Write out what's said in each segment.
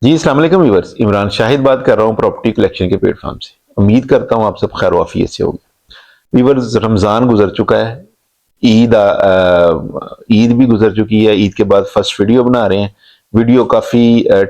जी अस्सलाम वालेकुम व्यूअर्स, इमरान शाहिद बात कर रहा हूँ प्रॉपर्टी कलेक्शन के प्लेटफॉर्म से। उम्मीद करता हूँ आप सब खैर वाफियत से होंगे। व्यूअर्स, रमज़ान गुजर चुका है। ईद भी गुजर चुकी है। ईद के बाद फर्स्ट वीडियो बना रहे हैं। वीडियो काफ़ी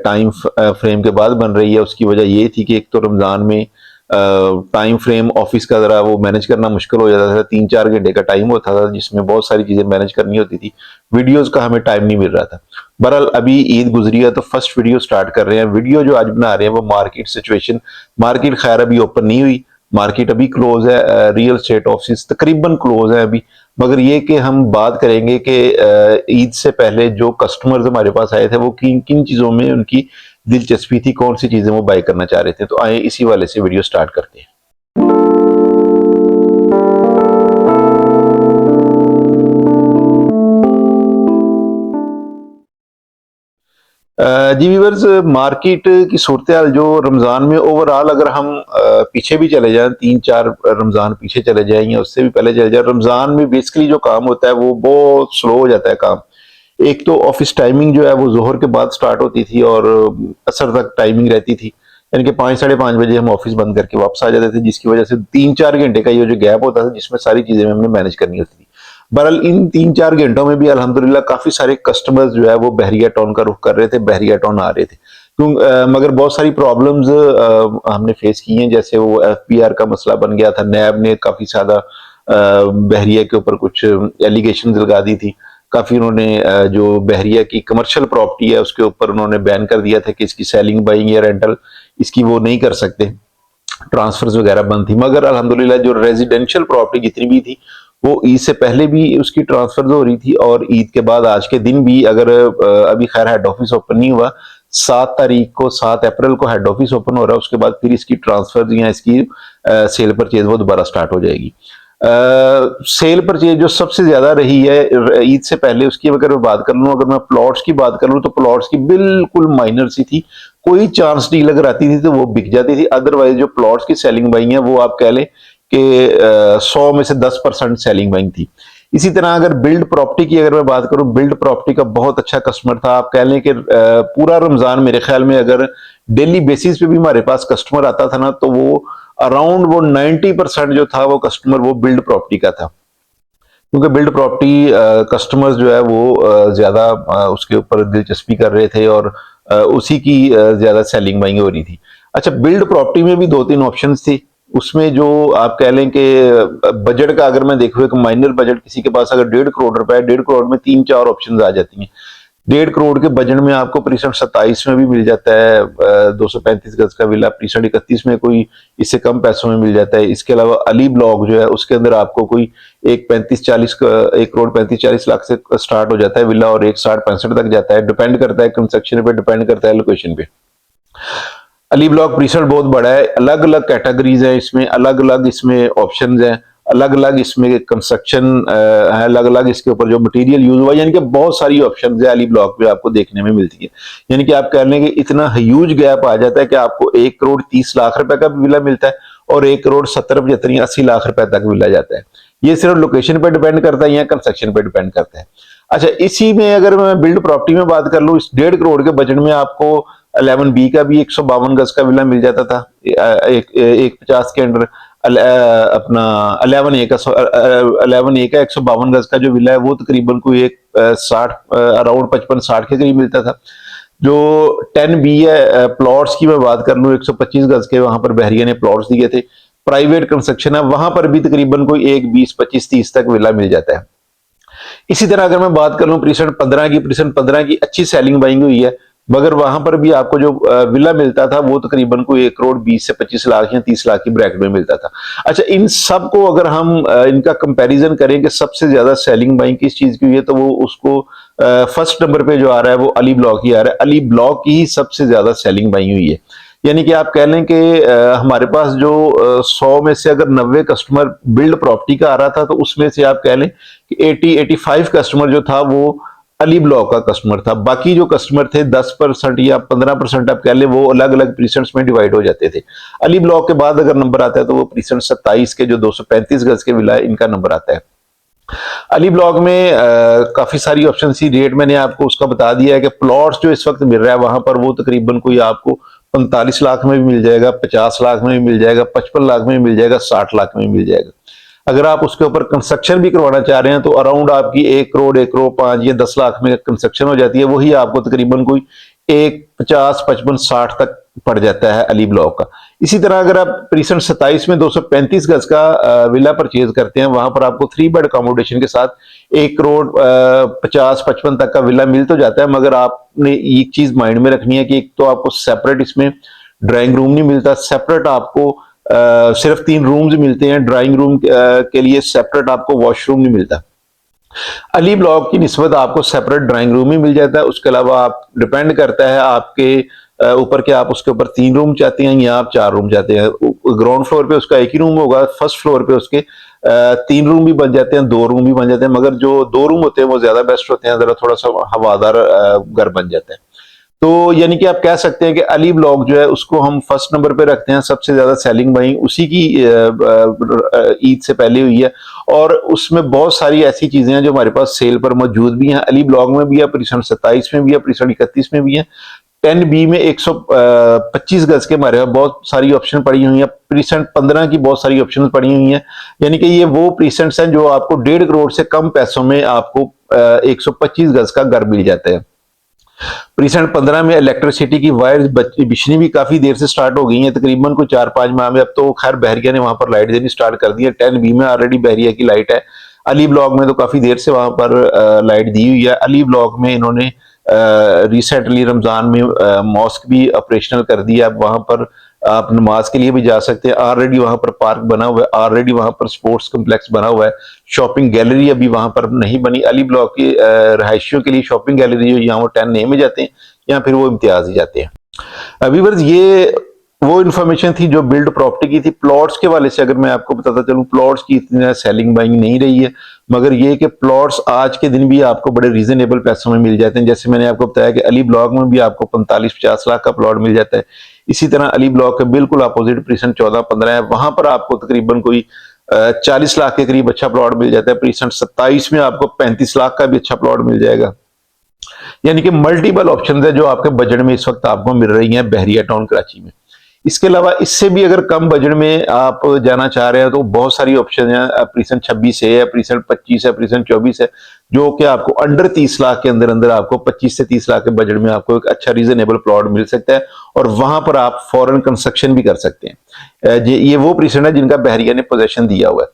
टाइम फ्रेम के बाद बन रही है। उसकी वजह ये थी कि एक तो रमज़ान में टाइम फ्रेम ऑफिस का ज़रा वो मैनेज करना मुश्किल हो जाता था। 3-4 घंटे का टाइम होता था जिसमें बहुत सारी चीज़ें मैनेज करनी होती थी। वीडियोज़ का हमें टाइम नहीं मिल रहा था। बहरहाल अभी ईद गुजरी है तो फर्स्ट वीडियो स्टार्ट कर रहे हैं। वीडियो जो आज बना रहे हैं वो मार्केट सिचुएशन। मार्केट खैर अभी ओपन नहीं हुई, मार्केट अभी क्लोज है। रियल स्टेट ऑफिस तकरीबन क्लोज है अभी। मगर ये कि हम बात करेंगे कि ईद से पहले जो कस्टमर्स हमारे पास आए थे वो किन किन चीज़ों में उनकी दिलचस्पी थी, कौन सी चीज़ें वो बाय करना चाह रहे थे। तो आए इसी वाले से वीडियो स्टार्ट करते हैं। जी व्यूअर्स, मार्केट की सूरत हाल जो रमज़ान में ओवरऑल अगर हम पीछे भी चले जाएं, 3-4 रमज़ान पीछे चले जाएं या उससे भी पहले चले जाएं, रमज़ान में बेसिकली जो काम होता है वो बहुत स्लो हो जाता है काम। एक तो ऑफिस टाइमिंग जो है वो जोहर के बाद स्टार्ट होती थी और असर तक टाइमिंग रहती थी। यानी कि 5-5:30 बजे हम ऑफिस बंद करके वापस आ जाते थे, जिसकी वजह से 3-4 घंटे का ये जो गैप होता था जिसमें सारी चीज़ें हमने मैनेज करनी होती थी। बहरहाल इन 3-4 घंटों में भी अल्हम्दुलिल्लाह काफी सारे कस्टमर्स जो है वो बहरिया टाउन का रुख कर रहे थे, बहरिया टाउन आ रहे थे। मगर बहुत सारी प्रॉब्लम्स हमने फेस की हैं। जैसे वो एफपीआर का मसला बन गया था। नैब ने काफी ज्यादा बहरिया के ऊपर कुछ एलिगेशन लगा दी थी। काफी उन्होंने जो बहरिया की कमर्शियल प्रॉपर्टी है उसके ऊपर उन्होंने बैन कर दिया था कि इसकी सेलिंग, बाइंग या रेंटल इसकी वो नहीं कर सकते। ट्रांसफर्स वगैरह बंद थी। मगर अल्हम्दुलिल्लाह जो रेजिडेंशियल प्रॉपर्टी जितनी भी थी वो ईद से पहले भी उसकी ट्रांसफर हो रही थी और ईद के बाद आज के दिन भी अगर अभी खैर हेड ऑफिस ओपन नहीं हुआ। 7 तारीख को, 7 अप्रैल को हेड ऑफिस ओपन हो रहा है। उसके बाद फिर इसकी ट्रांसफर या इसकी सेल परचेज वो दोबारा स्टार्ट हो जाएगी। सेल परचेज जो सबसे ज्यादा रही है ईद से पहले, उसकी अगर मैं बात कर लूं, अगर मैं प्लॉट्स की बात कर लूं तो प्लॉट्स की बिल्कुल माइनर सी थी। कोई चांस डील अगर आती थी तो वो बिक जाती थी। अदरवाइज जो प्लॉट्स की सेलिंग बाइंग है वो आप कह लें कि 100 में से 10% सेलिंग बाइंग थी। इसी तरह अगर बिल्ड प्रॉपर्टी की अगर मैं बात करूं, बिल्ड प्रॉपर्टी का बहुत अच्छा कस्टमर था। आप कह लें कि पूरा रमजान मेरे ख्याल में अगर डेली बेसिस पे भी हमारे पास कस्टमर आता था ना तो वो अराउंड वो 90% जो था वो कस्टमर वो बिल्ड प्रॉपर्टी का था। क्योंकि बिल्ड प्रॉपर्टी कस्टमर्स जो है वो ज्यादा उसके ऊपर दिलचस्पी कर रहे थे और उसी की ज्यादा सेलिंग बाइंग हो रही थी। अच्छा, बिल्ड प्रॉपर्टी में भी 2-3 ऑप्शंस थी। उसमें जो आप कह लें कि बजट का अगर मैं देखूँ, एक माइनर बजट किसी के पास अगर 1.5 करोड़ रुपए है, 1.5 करोड़ में 3-4 ऑप्शन आ जाती हैं। 1.5 करोड़ के बजट में आपको प्रीसेंट 27 में भी मिल जाता है 235 गज का विला। प्रीसेंट 31 में कोई इससे कम पैसों में मिल जाता है। इसके अलावा अली ब्लॉक जो है उसके अंदर आपको कोई 1 करोड़ 35-40 लाख से स्टार्ट हो जाता है विला और 1 60-65 तक जाता है। डिपेंड करता है कंस्ट्रक्शन पे, डिपेंड करता है लोकेशन पे। अली ब्लॉक प्रीसेंट बहुत बड़ा है। अलग अलग कैटेगरीज है इसमें, अलग अलग इसमें ऑप्शंस हैं, अलग अलग इसमें कंस्ट्रक्शन है, अलग अलग इसके ऊपर जो मटेरियल यूज हुआ, यानी कि बहुत सारी ऑप्शंस है अली ब्लॉक पे आपको देखने में मिलती है। यानी कि आप कह लें कि इतना ह्यूज गैप आ जाता है कि आपको 1 करोड़ 30 लाख रुपए का विला मिलता है और 1 करोड़ 70-75-80 लाख रुपए तक विला जाता है। ये सिर्फ लोकेशन पर डिपेंड करता है या कंस्ट्रक्शन पर डिपेंड करता है। अच्छा, इसी में अगर मैं बिल्ड प्रॉपर्टी में बात कर लूँ, इस 1.5 करोड़ के बजट में आपको 11B का भी 152 गज का विला मिल जाता था। एक 150 के अंडर अपना 11A का 152 गज का जो विला है वो तकरीबन कोई एक 60 अराउंड 55-60 के करीब मिलता था। जो 10B है प्लॉट्स की मैं बात कर लूँ, 125 गज के वहां पर बहरिया ने प्लॉट्स दिए थे। प्राइवेट कंस्ट्रक्शन है, वहां पर भी तकरीबन कोई 1 20 25 30 तक विला मिल जाता है। इसी तरह अगर मैं बात कर लूं प्रीसेंट 15 की अच्छी सेलिंग बाइंग हुई है। मगर वहां पर भी आपको जो विला मिलता था वो तकरीबन को 1 करोड़ 20 से 25 लाख या 30 लाख की ब्रैकेट में मिलता था। अच्छा, इन सब को अगर हम इनका कंपैरिजन करें कि सबसे ज्यादा सेलिंग बाइंग किस चीज की हुई है तो वो उसको फर्स्ट नंबर पे जो आ रहा है वो अली ब्लॉक ही आ रहा है। अली ब्लॉक की ही सबसे ज्यादा सेलिंग बाइंग हुई है। यानी कि आप कह लें कि हमारे पास जो 100 में से अगर 90 कस्टमर बिल्ड प्रॉपर्टी का आ रहा था तो उसमें से आप कह लें कि 80-85 कस्टमर जो था वो अली ब्लॉक का कस्टमर था। बाकी जो कस्टमर थे 10% या 15% आप कह लें वो अलग अलग प्रीसेंट्स में डिवाइड हो जाते थे। अली ब्लॉक के बाद अगर नंबर आता है तो वो प्रीसेंट 27 के जो 235 गज के विला है इनका नंबर आता है। अली ब्लॉक में काफी सारी ऑप्शन थी। रेट मैंने आपको उसका बता दिया है कि प्लॉट्स जो इस वक्त मिल रहा है वहां पर वो तकरीबन कोई आपको 45 लाख में भी मिल जाएगा, 50 लाख में भी मिल जाएगा, 55 लाख में भी मिल जाएगा, 60 लाख में भी मिल जाएगा। अगर आप उसके ऊपर कंस्ट्रक्शन भी करवाना चाह रहे हैं तो अराउंड आपकी 1 करोड़, 1 करोड़ 5 या 10 लाख में कंस्ट्रक्शन हो जाती है। वही आपको तकरीबन कोई 150, 55, 60 तक पड़ जाता है अली ब्लॉक का। इसी तरह अगर आप प्रीसेंट 27 में 235 गज का विला परचेज करते हैं, वहां पर आपको 3 बेड अकोमोडेशन के साथ 1 करोड़ 50, 55 तक का विला मिल तो जाता है। मगर आपने एक चीज माइंड में रखनी है कि एक तो आपको सेपरेट इसमें ड्राइंग रूम नहीं मिलता, सेपरेट आपको सिर्फ 3 रूम्स मिलते हैं। ड्राइंग रूम के लिए सेपरेट आपको वॉशरूम नहीं मिलता। अली ब्लॉक की निस्बत आपको सेपरेट ड्राइंग रूम ही मिल जाता है। उसके अलावा आप डिपेंड करता है आपके ऊपर के आप उसके ऊपर 3 रूम चाहते हैं या आप 4 रूम चाहते हैं। ग्राउंड फ्लोर पे उसका एक ही रूम होगा, फर्स्ट फ्लोर पे उसके 3 रूम भी बन जाते हैं, 2 रूम भी बन जाते हैं। मगर जो 2 रूम होते हैं वो ज्यादा बेस्ट होते हैं, जरा थोड़ा सा हवादार घर बन जाता है। तो यानी कि आप कह सकते हैं कि अली ब्लॉक जो है उसको हम फर्स्ट नंबर पे रखते हैं। सबसे ज्यादा सेलिंग बाइंग उसी की ईद से पहले हुई है, और उसमें बहुत सारी ऐसी चीजें हैं जो हमारे पास सेल पर मौजूद भी हैं। अली ब्लॉक में भी है, प्रीसेंट 27 में भी है, प्रीसेंट 31 में भी है। 10B में 125 गज के हमारे बहुत सारी ऑप्शन पड़ी हुई है। प्रीसेंट 15 की बहुत सारी ऑप्शन पड़ी हुई हैं। यानी कि ये वो प्रीसेंट्स हैं जो आपको 1.5 करोड़ से कम पैसों में आपको 125 गज का घर मिल जाता है। प्रीसेंट 15 में इलेक्ट्रिसिटी की वायर बिछनी भी काफी देर से स्टार्ट हो गई है, तकरीबन कोई 4-5 माह में। अब तो खैर बहरिया ने वहां पर लाइट देनी स्टार्ट कर दी है। 10B में ऑलरेडी बहरिया की लाइट है। अली ब्लॉक में तो काफी देर से वहां पर लाइट दी हुई है। अली ब्लॉक में इन्होंने रिसेंटली रमजान में मॉस्क भी ऑपरेशनल कर दिया। अब वहां पर आप नमाज के लिए भी जा सकते हैं। ऑलरेडी वहां पर पार्क बना हुआ है, ऑलरेडी वहां पर स्पोर्ट्स कम्प्लेक्स बना हुआ है। शॉपिंग गैलरी अभी वहां पर नहीं बनी। अली ब्लॉक की रहायशियों के लिए शॉपिंग गैलरी जो यहाँ वो 10A में जाते हैं या फिर वो इम्तियाज ही जाते हैं। अभी वर्ष ये वो इन्फॉर्मेशन थी जो बिल्ड प्रॉपर्टी की थी। प्लॉट्स के वाले से अगर मैं आपको बताता चलूं, प्लॉट्स की इतनी सेलिंग बाइंग नहीं रही है, मगर ये कि प्लॉट्स आज के दिन भी आपको बड़े रीजनेबल पैसों में मिल जाते हैं। जैसे मैंने आपको बताया कि अली ब्लॉक में भी आपको 45-50 लाख का प्लॉट मिल जाता है। इसी तरह अली ब्लॉक के बिल्कुल अपोजिट प्रीसेंट 14-15 है, वहां पर आपको तकरीबन कोई 40 लाख के करीब अच्छा प्लॉट मिल जाता है। प्रीसेंट 27 में आपको 35 लाख का भी अच्छा प्लॉट मिल जाएगा। यानी कि मल्टीपल ऑप्शन है जो आपके बजट में इस वक्त आपको मिल रही हैं बहरिया टाउन कराची में। इसके अलावा इससे भी अगर कम बजट में आप जाना चाह रहे हैं तो बहुत सारी ऑप्शन है। प्रीसेंट 26 है, प्रीसेंट 25 है, प्रीसेंट 24 है, जो कि आपको अंडर 30 लाख के अंदर अंदर आपको 25 से 30 लाख के बजट में आपको एक अच्छा रीजनेबल प्लॉट मिल सकता है, और वहां पर आप फॉरेन कंस्ट्रक्शन भी कर सकते हैं। ये वो प्रीसेंट है जिनका बहरिया ने पोजेशन दिया हुआ है।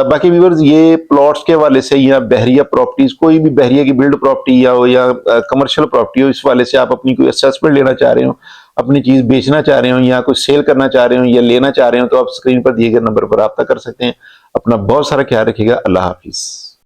बाकी व्यूअर्स, ये प्लॉट्स के वाले से या बहरिया प्रॉपर्टीज, कोई भी बहरिया की बिल्ड प्रॉपर्टी या हो या कमर्शियल प्रॉपर्टी हो, इस वाले से आप अपनी कोई असेसमेंट लेना चाह रहे हो, अपनी चीज बेचना चाह रहे हो या कुछ सेल करना चाह रहे हो या लेना चाह रहे हो, तो आप स्क्रीन पर दिए गए नंबर पर रब्ता कर सकते हैं। अपना बहुत सारा ख्याल रखिएगा। अल्लाह हाफिज।